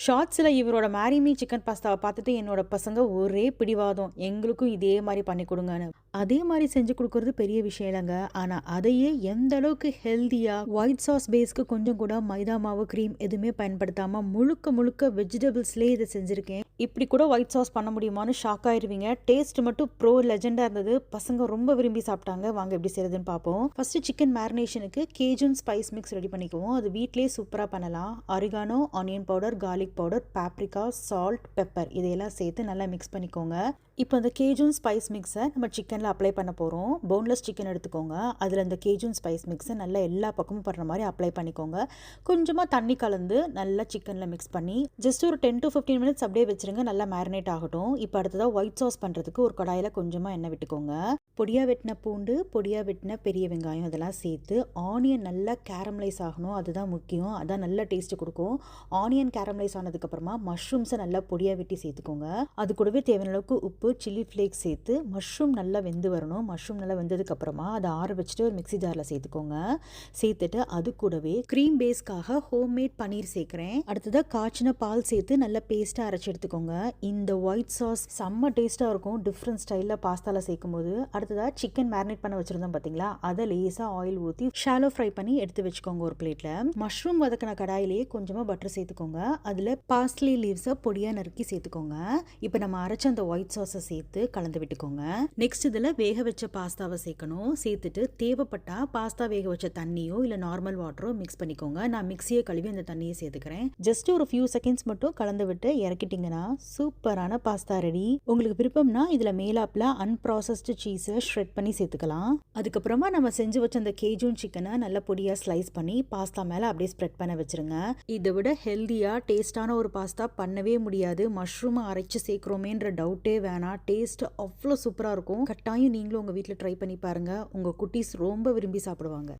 ஷார்ட்ஸில் இவரோட marry me chicken பாஸ்தாவை பார்த்துட்டு என்னோட பசங்க ஒரே பிடிவாதம், எங்களுக்கும் இதே மாதிரி பண்ணி கொடுங்கன்னு. அதே மாதிரி செஞ்சு கொடுக்கறது பெரிய விஷயம் இல்லைங்க. ஆனால் அதையே எந்த அளவுக்கு ஹெல்த்தியாக ஒயிட் சாஸ் பேஸ்க்கு கொஞ்சம் கூட மைதா மாவு க்ரீம் எதுவுமே பயன்படுத்தாமல் முழுக்க முழுக்க வெஜிடபிள்ஸ்லேயே இதை செஞ்சுருக்கேன். இப்படி கூட ஒயிட் சாஸ் பண்ண முடியுமான்னு ஷாக் ஆயிருவீங்க. டேஸ்ட் மட்டும் ப்ரோ லெஜெண்டாக இருந்தது. பசங்க ரொம்ப விரும்பி சாப்பிட்டாங்க. வாங்க எப்படி செய்யறதுன்னு பார்ப்போம். ஃபர்ஸ்ட் சிக்கன் மேரினேஷனுக்கு கேஜூன் ஸ்பைஸ் மிக்ஸ் ரெடி பண்ணிக்குவோம். அது வீட்லேயே சூப்பராக பண்ணலாம். Oregano, onion powder, garlic powder, paprika, salt, pepper இதையெல்லாம் சேர்த்து நல்லா மிக்ஸ் பண்ணிக்கோங்க. இப்போ அந்த கேஜூன் ஸ்பைஸ் மிக்ஸை நம்ம சிக்கனில் அப்ளை பண்ண போகிறோம். போன்லெஸ் சிக்கன் எடுத்துக்கோங்க. அதில் இந்த கேஜூன் ஸ்பைஸ் மிக்ஸை நல்லா எல்லா பக்கமும் படுற மாதிரி அப்ளை பண்ணிக்கோங்க. கொஞ்சமாக தண்ணி கலந்து நல்லா சிக்கனில் மிக்ஸ் பண்ணி ஜஸ்ட் ஒரு 10 to 15 மினிட்ஸ் அப்படியே வச்சுருங்க. நல்லா மேரினேட் ஆகட்டும். இப்போ அடுத்ததாக ஒயிட் சாஸ் பண்ணுறதுக்கு ஒரு கடாயில் கொஞ்சமாக எண்ணெய் விட்டுக்கோங்க. பொடியாக வெட்டின பூண்டு, பொடியாக வெட்டின பெரிய வெங்காயம் இதெல்லாம் சேர்த்து ஆனியன் நல்லா கேரமலைஸ் ஆகணும். அதுதான் முக்கியம். அதான் நல்ல டேஸ்ட்டு கொடுக்கும். ஆனியன் கேரமலைஸ் ஆனதுக்கப்புறமா மஷ்ரூம்ஸை நல்லா பொடியாக வெட்டி சேர்த்துக்கோங்க. அது கூடவே தேவையான அளவுக்கு உப்பு, சில்லி ஃப்ளேக்ஸ் சேர்த்து மஷ்ரூம் நல்லா வெந்து வரணும். மஷ்ரூம் நல்லா வெந்ததுக்கப்புறமா அதை ஆற வச்சுட்டு ஒரு மிக்ஸி ஜாரில் சேர்த்துக்கோங்க. சேர்த்துட்டு அது கூடவே க்ரீம் பேஸ்க்காக ஹோம்மேட் பன்னீர் சேர்க்குறேன். அடுத்ததாக காய்ச்சின பால் சேர்த்து நல்லா பேஸ்ட்டாக அரைச்சி எடுத்துக்கோங்க. இந்த ஒயிட் சாஸ் செம்ம டேஸ்ட்டாக இருக்கும் டிஃப்ரெண்ட் ஸ்டைலில் பாஸ்தாவில் சேர்க்கும் போது. அடுத்ததாக சிக்கன் மேரினேட் பண்ண வச்சுருந்தோம் பார்த்தீங்களா, அதை லேசாக ஆயில் ஊற்றி ஷாலோ ஃப்ரை பண்ணி எடுத்து வச்சுக்கோங்க ஒரு பிளேட்டில். மஷ்ரூம் வதக்கின கடாயிலேயே கொஞ்சமாக பட்டர் சேர்த்துக்கோங்க. அதில் பார்ஸ்லி லீவ்ஸை பொடியாக நறுக்கி சேர்த்துக்கோங்க. இப்போ நம்ம அரைச்ச அந்த ஒயிட் சாஸை சேர்த்து கலந்து விட்டுக்கோங்க. நெக்ஸ்ட் இதில் வேக வச்ச பாஸ்தாவை சேர்க்கணும். சேர்த்துட்டு தேவைப்பட்டா பாஸ்தா வேக வச்ச தண்ணியோ இல்லை நார்மல் வாட்டரோ மிக்ஸ் பண்ணிக்கோங்க. நான் மிக்ஸியை கழுவி அந்த தண்ணியை சேர்த்துக்கிறேன். ஜஸ்ட் ஒரு ஃபியூ செகண்ட்ஸ் மட்டும் கலந்து விட்டு இறக்கிட்டிங்கன்னா சூப்பரான பாஸ்தா ரெடி. உங்களுக்கு விருப்பம்னா இதில் மேலாப்பில் அன்ப்ராசஸ்டு சீஸை ஷ்ரெட் பண்ணி சேர்த்துக்கலாம். அதுக்கப்புறமா நம்ம செஞ்சு வச்ச அந்த கேஜூன் சிக்கனை நல்லா பொடியாக ஸ்லைஸ் பண்ணி பாஸ்தா மேலே அப்படியே ஸ்ப்ரெட் பண்ண வச்சிருங்க. இதை விட ஹெல்த்தியாக டேஸ்டான ஒரு பாஸ்தா பண்ணவே முடியாது. மஷ்ரூமை அரைச்சு சேர்க்குறோமேன்ற டவுட்டே வேணாம். டேஸ்ட் அவ்வளோ சூப்பராக இருக்கும். கட்டாயம் நீங்களும் உங்கள் வீட்டில் ட்ரை பண்ணி பாருங்கள். உங்கள் குட்டீஸ் ரொம்ப விரும்பி சாப்பிடுவாங்க.